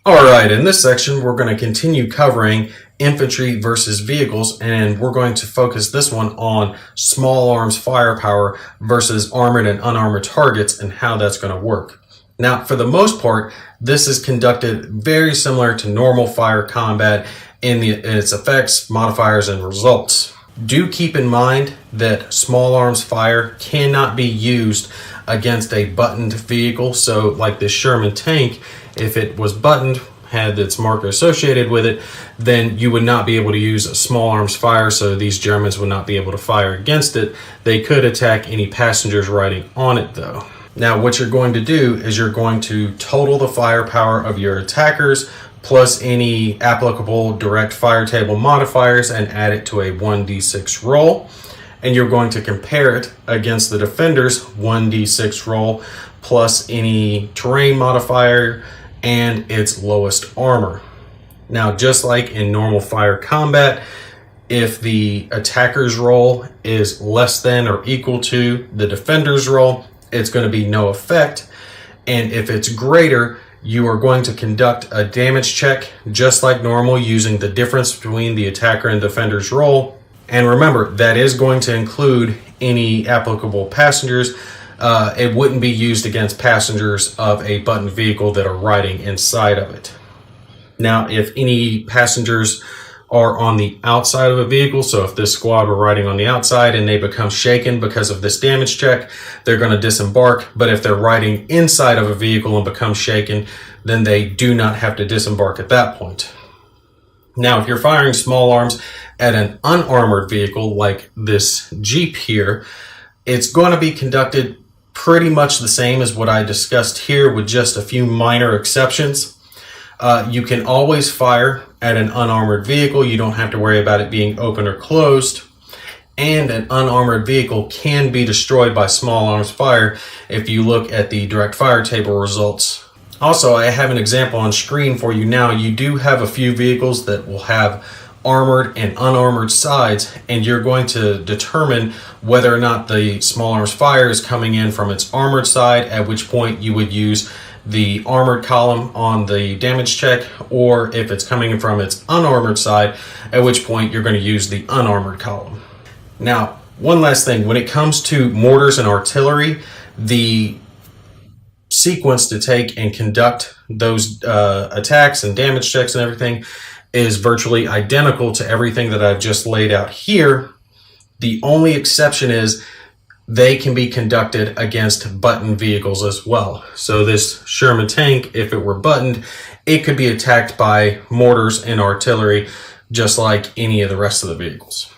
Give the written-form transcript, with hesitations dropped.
Alright, in this section we're going to continue covering infantry versus vehicles, and we're going to focus this one on small arms firepower versus armored and unarmored targets and how that's going to work. Now, for the most part, this is conducted very similar to normal fire combat in its effects, modifiers, and results. Do keep in mind that small arms fire cannot be used against a buttoned vehicle. So like this Sherman tank, if it was buttoned, had its marker associated with it, then you would not be able to use a small arms fire, so these Germans would not be able to fire against it. They could attack any passengers riding on it though. Now what you're going to do is you're going to total the firepower of your attackers plus any applicable direct fire table modifiers and add it to a 1d6 roll. And you're going to compare it against the defender's 1d6 roll plus any terrain modifier and its lowest armor. Now, just like in normal fire combat, if the attacker's roll is less than or equal to the defender's roll, it's going to be no effect. And if it's greater, you are going to conduct a damage check just like normal using the difference between the attacker and defender's roll. And remember, that is going to include any applicable passengers. It wouldn't be used against passengers of a buttoned vehicle that are riding inside of it. Now, if any passengers are on the outside of a vehicle, so if this squad were riding on the outside and they become shaken because of this damage check, they're going to disembark. But if they're riding inside of a vehicle and become shaken, then they do not have to disembark at that point. Now, if you're firing small arms at an unarmored vehicle like this Jeep here, it's going to be conducted pretty much the same as what I discussed here with just a few minor exceptions. You can always fire at an unarmored vehicle. You don't have to worry about it being open or closed. And an unarmored vehicle can be destroyed by small arms fire if you look at the direct fire table results. Also, I have an example on screen for you now. You do have a few vehicles that will have armored and unarmored sides, and you're going to determine whether or not the small arms fire is coming in from its armored side, at which point you would use the armored column on the damage check, or if it's coming from its unarmored side, at which point you're going to use the unarmored column. Now, one last thing, when it comes to mortars and artillery, the sequence to take and conduct those attacks and damage checks and everything is virtually identical to everything that I've just laid out here. The only exception is they can be conducted against buttoned vehicles as well. So this Sherman tank, if it were buttoned, it could be attacked by mortars and artillery just like any of the rest of the vehicles.